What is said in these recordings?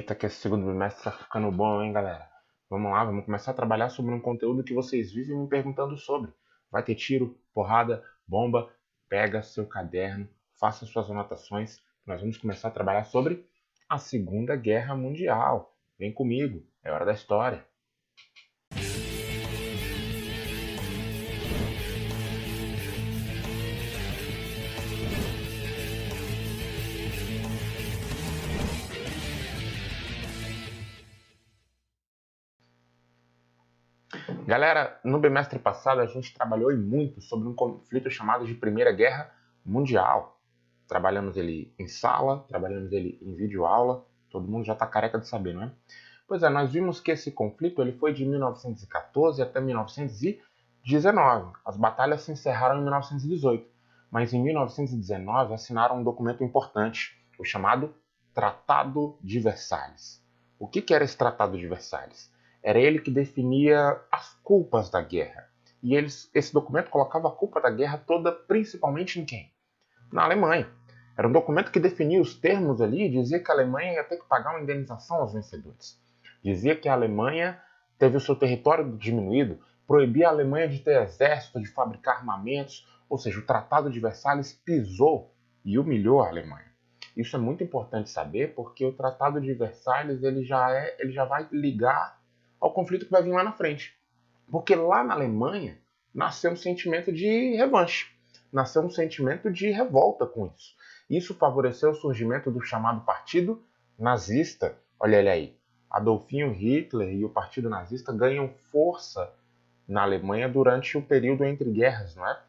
Eita, que esse segundo bimestre tá ficando bom, hein, galera? Vamos lá, vamos começar a trabalhar sobre um conteúdo que vocês vivem me perguntando sobre. Vai ter tiro, porrada, bomba. Pega seu caderno, faça suas anotações. Nós vamos começar a trabalhar sobre a Segunda Guerra Mundial. Vem comigo, é hora da história. Galera, no bimestre passado a gente trabalhou muito sobre um conflito chamado de Primeira Guerra Mundial. Trabalhamos ele em sala, trabalhamos ele em videoaula, todo mundo já está careca de saber, não é? Pois é, nós vimos que esse conflito ele foi de 1914 até 1919. As batalhas se encerraram em 1918, mas em 1919 assinaram um documento importante, o chamado Tratado de Versalhes. O que era esse Tratado de Versalhes? Era ele que definia as culpas da guerra. E esse documento colocava a culpa da guerra toda principalmente em quem? Na Alemanha. Era um documento que definia os termos ali e dizia que a Alemanha ia ter que pagar uma indenização aos vencedores. Dizia que a Alemanha teve o seu território diminuído, proibia a Alemanha de ter exército, de fabricar armamentos, ou seja, o Tratado de Versalhes pisou e humilhou a Alemanha. Isso é muito importante saber porque o Tratado de Versalhes ele já vai ligar ao conflito que vai vir lá na frente. Porque lá na Alemanha nasceu um sentimento de revanche, nasceu um sentimento de revolta com isso. Isso favoreceu o surgimento do chamado Partido Nazista. Olha ele aí, Adolfinho Hitler e o Partido Nazista ganham força na Alemanha durante o período entre guerras, não é?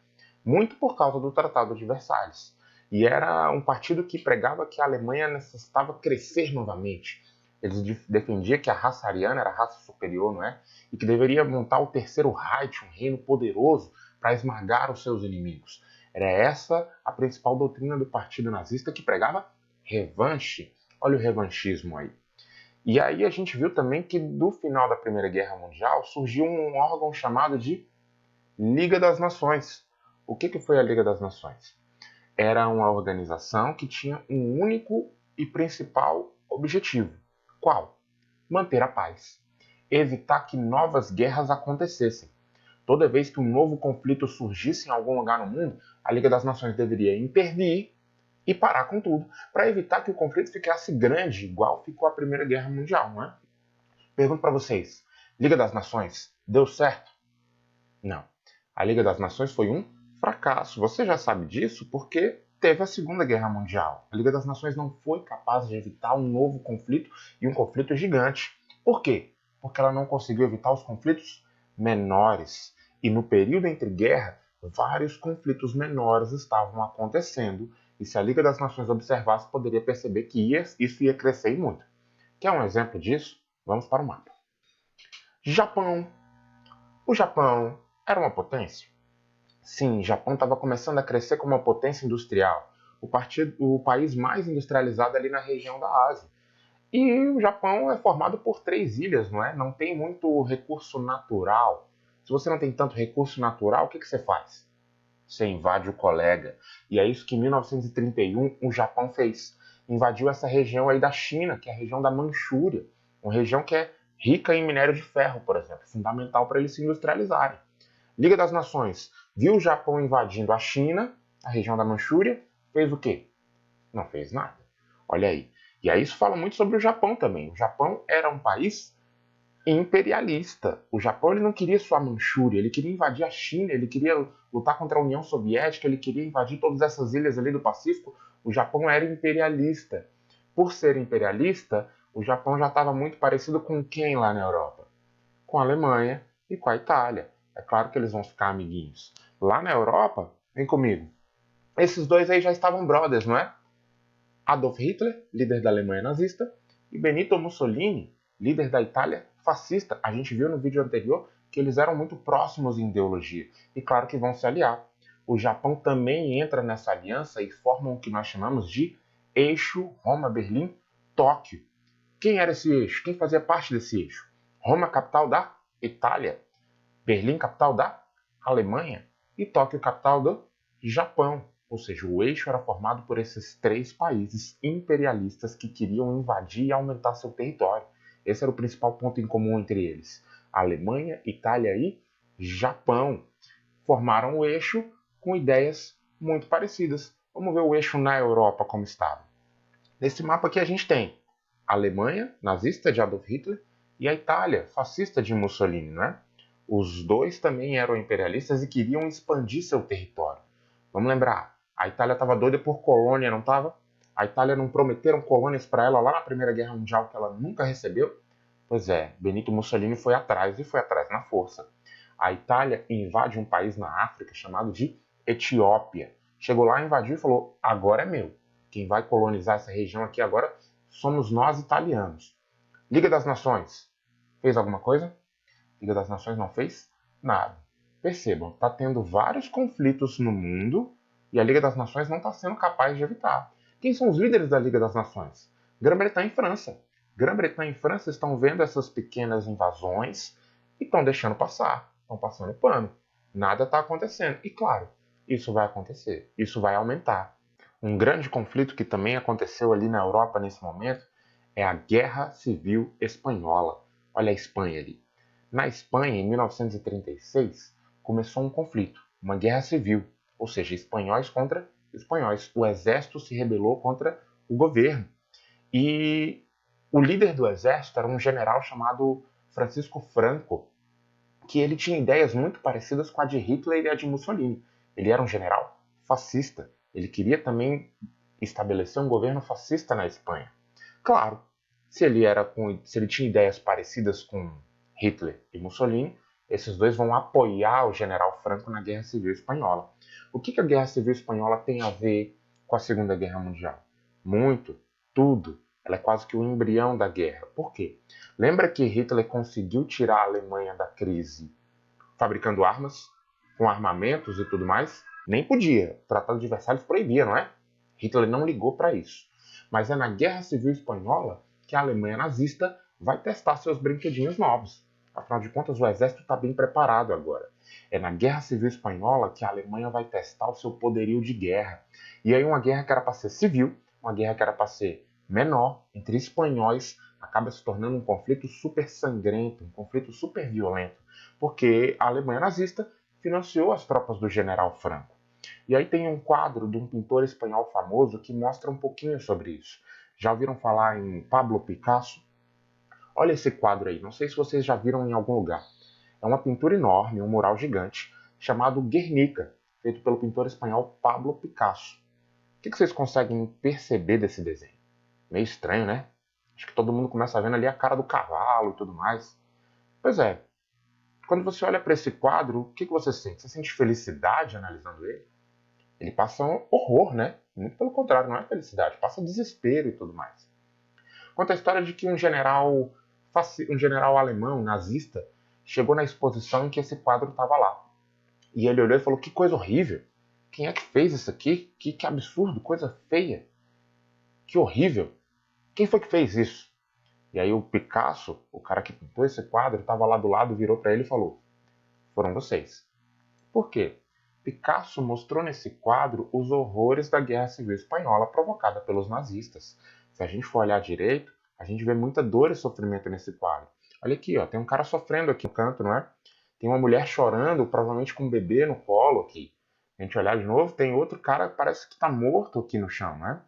Muito por causa do Tratado de Versalhes. E era um partido que pregava que a Alemanha necessitava crescer novamente. Eles defendiam que a raça ariana era a raça superior, não é? E que deveria montar o Terceiro Reich, um reino poderoso, para esmagar os seus inimigos. Era essa a principal doutrina do Partido Nazista, que pregava revanche. Olha o revanchismo aí. E aí a gente viu também que do final da Primeira Guerra Mundial surgiu um órgão chamado de Liga das Nações. O que foi a Liga das Nações? Era uma organização que tinha um único e principal objetivo. Qual? Manter a paz. Evitar que novas guerras acontecessem. Toda vez que um novo conflito surgisse em algum lugar no mundo, a Liga das Nações deveria intervir e parar com tudo, para evitar que o conflito ficasse grande, igual ficou a Primeira Guerra Mundial, não é? Pergunto para vocês, Liga das Nações deu certo? Não. A Liga das Nações foi um fracasso. Você já sabe disso porque teve a Segunda Guerra Mundial. A Liga das Nações não foi capaz de evitar um novo conflito e um conflito gigante. Por quê? Porque ela não conseguiu evitar os conflitos menores. E no período entre guerras, vários conflitos menores estavam acontecendo. E se a Liga das Nações observasse, poderia perceber que isso ia crescer muito. Quer um exemplo disso? Vamos para o mapa. Japão. O Japão era uma potência? Sim, o Japão estava começando a crescer como uma potência industrial. O país mais industrializado ali na região da Ásia. E o Japão é formado por 3 ilhas, não é? Não tem muito recurso natural. Se você não tem tanto recurso natural, o que você faz? Você invade o colega. E é isso que em 1931 o Japão fez. Invadiu essa região aí da China, que é a região da Manchúria. Uma região que é rica em minério de ferro, por exemplo. Fundamental para eles se industrializarem. Liga das Nações viu o Japão invadindo a China, a região da Manchúria, fez o quê? Não fez nada. Olha aí. E aí isso fala muito sobre o Japão também. O Japão era um país imperialista. O Japão ele não queria só a Manchúria, ele queria invadir a China, ele queria lutar contra a União Soviética, ele queria invadir todas essas ilhas ali do Pacífico. O Japão era imperialista. Por ser imperialista, o Japão já estava muito parecido com quem lá na Europa? Com a Alemanha e com a Itália. É claro que eles vão ficar amiguinhos. Lá na Europa, vem comigo, esses dois aí já estavam brothers, não é? Adolf Hitler, líder da Alemanha nazista, e Benito Mussolini, líder da Itália fascista. A gente viu no vídeo anterior que eles eram muito próximos em ideologia. E claro que vão se aliar. O Japão também entra nessa aliança e formam o que nós chamamos de eixo Roma-Berlim-Tóquio. Quem era esse eixo? Quem fazia parte desse eixo? Roma, capital da Itália. Berlim, capital da Alemanha. E Tóquio, capital do Japão. Ou seja, o eixo era formado por esses 3 países imperialistas que queriam invadir e aumentar seu território. Esse era o principal ponto em comum entre eles. A Alemanha, Itália e Japão formaram o eixo com ideias muito parecidas. Vamos ver o eixo na Europa como estava. Nesse mapa aqui a gente tem a Alemanha, nazista de Adolf Hitler, e a Itália, fascista de Mussolini, né? Os dois também eram imperialistas e queriam expandir seu território. Vamos lembrar, a Itália estava doida por colônia, não estava? A Itália não prometeram colônias para ela lá na Primeira Guerra Mundial que ela nunca recebeu? Pois é, Benito Mussolini foi atrás e foi atrás na força. A Itália invade um país na África chamado de Etiópia. Chegou lá, invadiu e falou: agora é meu. Quem vai colonizar essa região aqui agora somos nós italianos. Liga das Nações. Fez alguma coisa? Liga das Nações não fez nada. Percebam, está tendo vários conflitos no mundo e a Liga das Nações não está sendo capaz de evitar. Quem são os líderes da Liga das Nações? Grã-Bretanha e França. Grã-Bretanha e França estão vendo essas pequenas invasões e estão deixando passar, estão passando pano. Nada está acontecendo. E claro, isso vai acontecer, isso vai aumentar. Um grande conflito que também aconteceu ali na Europa nesse momento é a Guerra Civil Espanhola. Olha a Espanha ali. Na Espanha, em 1936, começou um conflito, uma guerra civil, ou seja, espanhóis contra espanhóis. O exército se rebelou contra o governo. E o líder do exército era um general chamado Francisco Franco, que ele tinha ideias muito parecidas com a de Hitler e a de Mussolini. Ele era um general fascista. Ele queria também estabelecer um governo fascista na Espanha. Claro, se ele tinha ideias parecidas com Hitler e Mussolini, esses dois vão apoiar o general Franco na Guerra Civil Espanhola. O que a Guerra Civil Espanhola tem a ver com a Segunda Guerra Mundial? Muito, tudo. Ela é quase que o embrião da guerra. Por quê? Lembra que Hitler conseguiu tirar a Alemanha da crise fabricando armas, com armamentos e tudo mais? Nem podia. O Tratado de Versalhes proibia, não é? Hitler não ligou para isso. Mas é na Guerra Civil Espanhola que a Alemanha nazista vai testar seus brinquedinhos novos. Afinal de contas, o exército está bem preparado agora. É na Guerra Civil Espanhola que a Alemanha vai testar o seu poderio de guerra. E aí uma guerra que era para ser civil, uma guerra que era para ser menor, entre espanhóis, acaba se tornando um conflito super sangrento, um conflito super violento, porque a Alemanha nazista financiou as tropas do general Franco. E aí tem um quadro de um pintor espanhol famoso que mostra um pouquinho sobre isso. Já ouviram falar em Pablo Picasso? Olha esse quadro aí, não sei se vocês já viram em algum lugar. É uma pintura enorme, um mural gigante, chamado Guernica, feito pelo pintor espanhol Pablo Picasso. O que vocês conseguem perceber desse desenho? Meio estranho, né? Acho que todo mundo começa vendo ali a cara do cavalo e tudo mais. Pois é, quando você olha para esse quadro, o que você sente? Você sente felicidade analisando ele? Ele passa um horror, né? Muito pelo contrário, não é felicidade, passa desespero e tudo mais. Conta a história de que um general alemão, nazista, chegou na exposição em que esse quadro estava lá. E ele olhou e falou: que coisa horrível! Quem é que fez isso aqui? Que absurdo, coisa feia! Que horrível! Quem foi que fez isso? E aí o Picasso, o cara que pintou esse quadro, estava lá do lado, virou para ele e falou: foram vocês. Por quê? Picasso mostrou nesse quadro os horrores da Guerra Civil Espanhola provocada pelos nazistas. Se a gente for olhar direito, a gente vê muita dor e sofrimento nesse quadro. Olha aqui, ó, tem um cara sofrendo aqui no canto, não é? Tem uma mulher chorando, provavelmente com um bebê no colo aqui. A gente olhar de novo, tem outro cara que parece que está morto aqui no chão, né?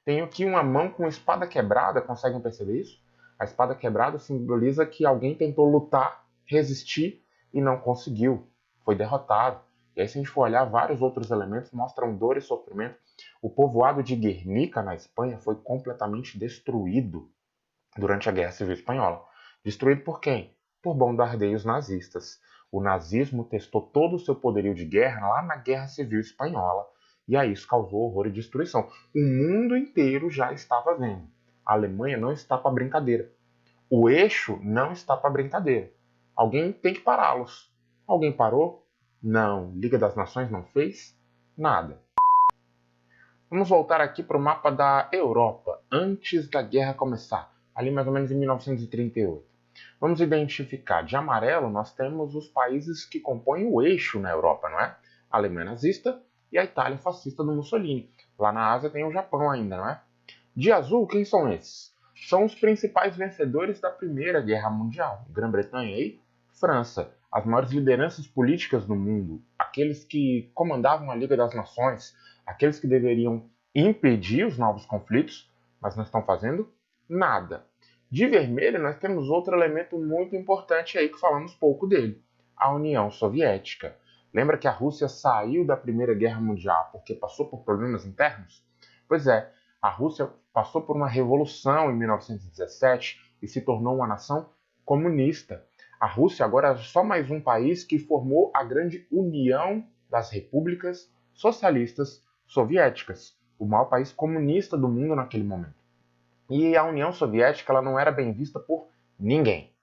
Tem aqui uma mão com espada quebrada, conseguem perceber isso? A espada quebrada simboliza que alguém tentou lutar, resistir e não conseguiu. Foi derrotado. E aí, se a gente for olhar, vários outros elementos mostram dor e sofrimento. O povoado de Guernica, na Espanha, foi completamente destruído durante a Guerra Civil Espanhola. Destruído por quem? Por bombardeios nazistas. O nazismo testou todo o seu poderio de guerra lá na Guerra Civil Espanhola. E aí isso causou horror e destruição. O mundo inteiro já estava vendo. A Alemanha não está para brincadeira. O eixo não está para brincadeira. Alguém tem que pará-los. Alguém parou? Não. Liga das Nações não fez? Nada. Vamos voltar aqui para o mapa da Europa, antes da guerra começar, ali mais ou menos em 1938. Vamos identificar, de amarelo nós temos os países que compõem o eixo na Europa, não é? A Alemanha nazista, e a Itália fascista do Mussolini. Lá na Ásia tem o Japão ainda, não é? De azul, quem são esses? São os principais vencedores da Primeira Guerra Mundial. Grã-Bretanha e França, as maiores lideranças políticas do mundo, aqueles que comandavam a Liga das Nações, aqueles que deveriam impedir os novos conflitos, mas não estão fazendo nada. De vermelho, nós temos outro elemento muito importante aí que falamos pouco dele, a União Soviética. Lembra que a Rússia saiu da Primeira Guerra Mundial porque passou por problemas internos? Pois é, a Rússia passou por uma revolução em 1917 e se tornou uma nação comunista. A Rússia agora é só mais um país que formou a grande União das Repúblicas Socialistas Soviéticas, o maior país comunista do mundo naquele momento. E a União Soviética ela não era bem vista por ninguém,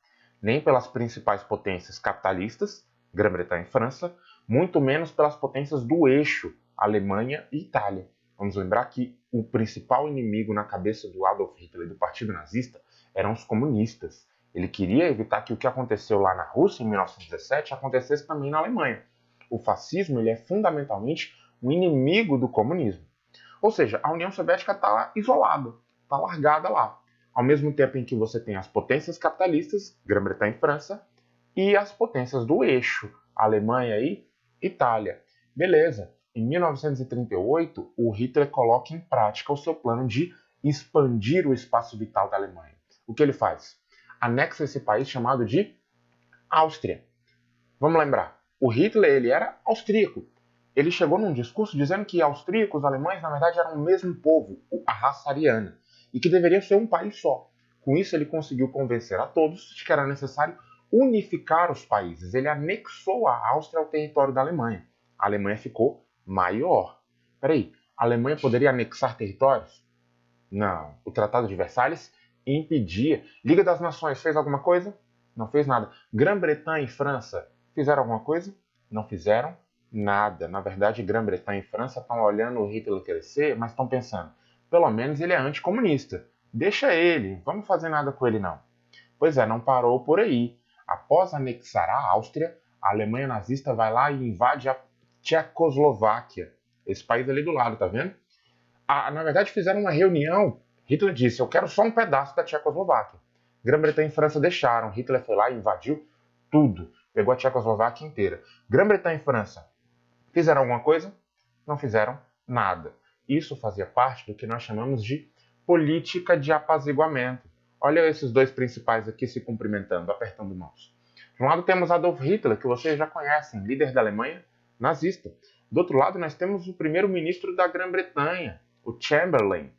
nem pelas principais potências capitalistas, Grã-Bretanha e França, muito menos pelas potências do eixo, Alemanha e Itália. Vamos lembrar que o principal inimigo na cabeça do Adolf Hitler e do Partido Nazista eram os comunistas. Ele queria evitar que o que aconteceu lá na Rússia em 1917 acontecesse também na Alemanha. O fascismo ele é fundamentalmente um inimigo do comunismo. Ou seja, a União Soviética está isolada, está largada lá. Ao mesmo tempo em que você tem as potências capitalistas, Grã-Bretanha e França, e as potências do eixo, Alemanha e Itália. Beleza, em 1938, o Hitler coloca em prática o seu plano de expandir o espaço vital da Alemanha. O que ele faz? Anexa esse país chamado de Áustria. Vamos lembrar, o Hitler ele era austríaco. Ele chegou num discurso dizendo que austríacos e alemães, na verdade, eram o mesmo povo, a raça ariana, e que deveria ser um país só. Com isso, ele conseguiu convencer a todos de que era necessário unificar os países. Ele anexou a Áustria ao território da Alemanha. A Alemanha ficou maior. Peraí, a Alemanha poderia anexar territórios? Não. O Tratado de Versalhes impedia. Liga das Nações fez alguma coisa? Não fez nada. Grã-Bretanha e França fizeram alguma coisa? Não fizeram nada. Na verdade, Grã-Bretanha e França estão olhando o Hitler crescer, mas estão pensando, pelo menos ele é anticomunista. Deixa ele, vamos fazer nada com ele não. Pois é, não parou por aí. Após anexar a Áustria, a Alemanha nazista vai lá e invade a Tchecoslováquia. Esse país ali do lado, tá vendo? Na verdade, fizeram uma reunião. Hitler disse, eu quero só um pedaço da Tchecoslováquia. Grã-Bretanha e França deixaram. Hitler foi lá e invadiu tudo. Pegou a Tchecoslováquia inteira. Grã-Bretanha e França fizeram alguma coisa? Não fizeram nada. Isso fazia parte do que nós chamamos de política de apaziguamento. Olha esses dois principais aqui se cumprimentando, apertando mãos. De um lado temos Adolf Hitler, que vocês já conhecem, líder da Alemanha nazista. Do outro lado nós temos o primeiro-ministro da Grã-Bretanha, o Chamberlain,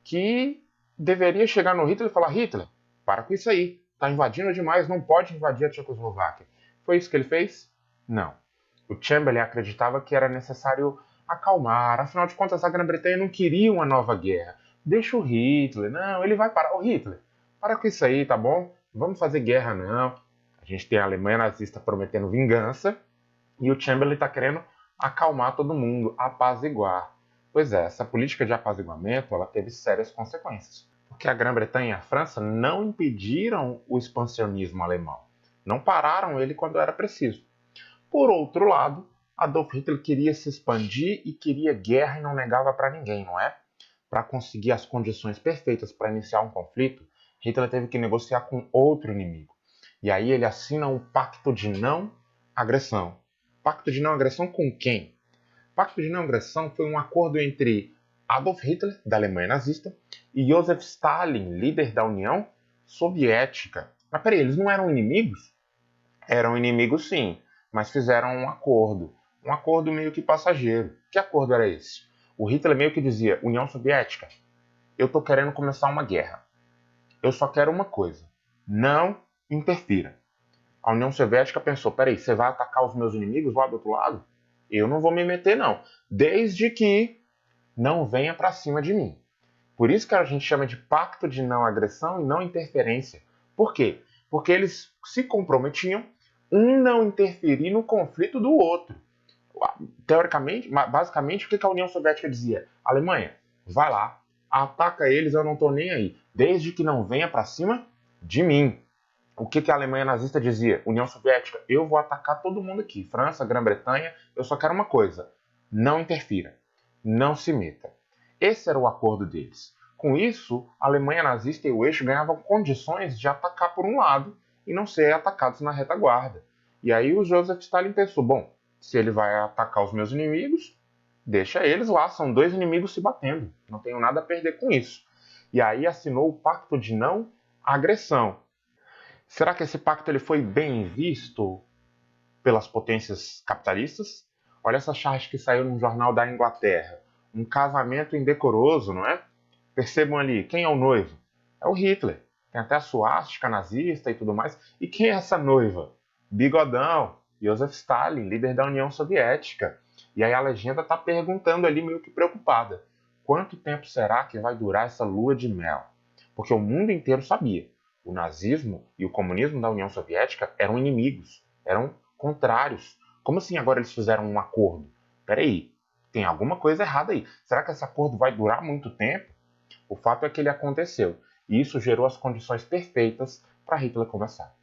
que deveria chegar no Hitler e falar, Hitler, para com isso aí, está invadindo demais, não pode invadir a Tchecoslováquia. Foi isso que ele fez? Não. O Chamberlain acreditava que era necessário acalmar, afinal de contas a Grã-Bretanha não queria uma nova guerra. Deixa o Hitler, não, ele vai parar. Ô Hitler, para com isso aí, tá bom? Não vamos fazer guerra não. A gente tem a Alemanha nazista prometendo vingança e o Chamberlain está querendo acalmar todo mundo, apaziguar. Pois é, essa política de apaziguamento ela teve sérias consequências, porque a Grã-Bretanha e a França não impediram o expansionismo alemão, não pararam ele quando era preciso. Por outro lado, Adolf Hitler queria se expandir e queria guerra e não negava para ninguém, não é? Para conseguir as condições perfeitas para iniciar um conflito, Hitler teve que negociar com outro inimigo. E aí ele assina um pacto de não agressão. Pacto de não agressão com quem? Pacto de não agressão foi um acordo entre Adolf Hitler, da Alemanha nazista, e Joseph Stalin, líder da União Soviética. Mas peraí, eles não eram inimigos? Eram inimigos sim, mas fizeram um acordo meio que passageiro. Que acordo era esse? O Hitler meio que dizia, União Soviética, eu tô querendo começar uma guerra. Eu só quero uma coisa, não interfira. A União Soviética pensou, peraí, você vai atacar os meus inimigos lá do outro lado? Eu não vou me meter não, desde que não venha para cima de mim. Por isso que a gente chama de pacto de não agressão e não interferência. Por quê? Porque eles se comprometiam um não interferir no conflito do outro. Teoricamente, basicamente, o que a União Soviética dizia? Alemanha, vai lá, ataca eles, eu não estou nem aí, desde que não venha para cima de mim. O que a Alemanha nazista dizia? União Soviética, eu vou atacar todo mundo aqui, França, Grã-Bretanha, eu só quero uma coisa, não interfira, não se meta. Esse era o acordo deles. Com isso, a Alemanha nazista e o eixo ganhavam condições de atacar por um lado e não ser atacados na retaguarda. E aí o Joseph Stalin pensou, bom, se ele vai atacar os meus inimigos, deixa eles lá, são dois inimigos se batendo, não tenho nada a perder com isso. E aí assinou o Pacto de Não Agressão. Será que esse pacto ele foi bem visto pelas potências capitalistas? Olha essa charge que saiu num jornal da Inglaterra. Um casamento indecoroso, não é? Percebam ali, quem é o noivo? É o Hitler. Tem até a suástica nazista e tudo mais. E quem é essa noiva? Bigodão, Joseph Stalin, líder da União Soviética. E aí a legenda está perguntando ali, meio que preocupada, quanto tempo será que vai durar essa lua de mel? Porque o mundo inteiro sabia. O nazismo e o comunismo da União Soviética eram inimigos, eram contrários. Como assim agora eles fizeram um acordo? Peraí, tem alguma coisa errada aí. Será que esse acordo vai durar muito tempo? O fato é que ele aconteceu, e isso gerou as condições perfeitas para Hitler começar.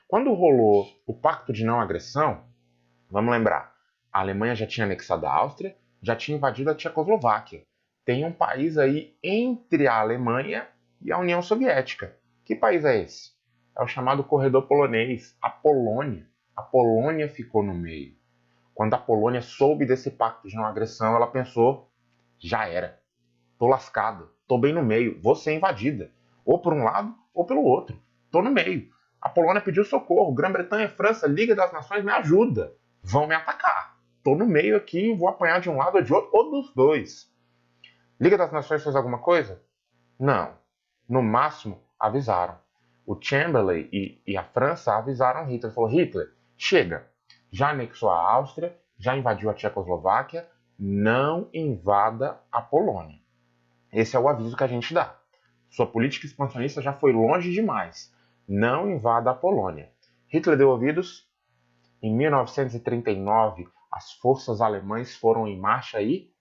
Quando rolou o Pacto de Não Agressão, vamos lembrar, a Alemanha já tinha anexado a Áustria, já tinha invadido a Tchecoslováquia. Tem um país aí entre a Alemanha e a União Soviética. Que país é esse? É o chamado corredor polonês, a Polônia. A Polônia ficou no meio. Quando a Polônia soube desse pacto de não agressão, ela pensou, já era. Tô lascado, tô bem no meio, vou ser invadida. Ou por um lado, ou pelo outro. Tô no meio. A Polônia pediu socorro, Grã-Bretanha, França, Liga das Nações, me ajuda. Vão me atacar. Tô no meio aqui, vou apanhar de um lado ou de outro, ou dos dois. Liga das Nações fez alguma coisa? Não. No máximo, avisaram. O Chamberlain e a França avisaram Hitler. Falou, Hitler, chega. Já anexou a Áustria, já invadiu a Tchecoslováquia, não invada a Polônia. Esse é o aviso que a gente dá. Sua política expansionista já foi longe demais. Não invada a Polônia. Hitler deu ouvidos. Em 1939, as forças alemãs foram em marcha e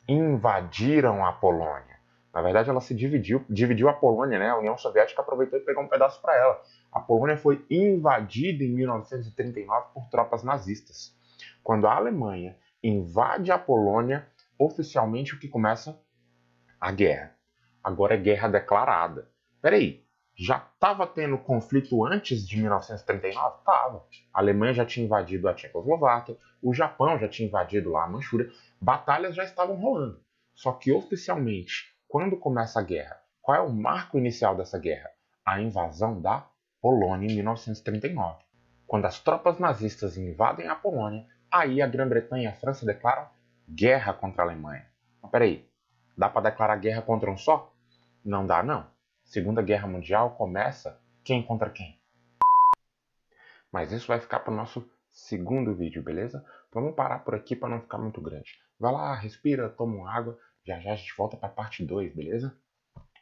invadiram a Polônia. Na verdade, ela se dividiu a Polônia, né? A União Soviética aproveitou e pegou um pedaço para ela. A Polônia foi invadida em 1939 por tropas nazistas. Quando a Alemanha invade a Polônia, oficialmente o que começa? A guerra. Agora é guerra declarada. Peraí, já estava tendo conflito antes de 1939? Estava. A Alemanha já tinha invadido a Tchecoslováquia, o Japão já tinha invadido lá a Manchúria, batalhas já estavam rolando. Só que oficialmente, quando começa a guerra, qual é o marco inicial dessa guerra? A invasão da Polônia em 1939. Quando as tropas nazistas invadem a Polônia, aí a Grã-Bretanha e a França declaram guerra contra a Alemanha. Mas peraí, dá para declarar guerra contra um só? Não dá, não. Segunda Guerra Mundial começa quem contra quem? Mas isso vai ficar para o nosso segundo vídeo, beleza? Vamos parar por aqui para não ficar muito grande. Vai lá, respira, toma uma água. Já já a gente volta para a parte 2, beleza?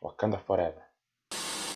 Wakanda Forever.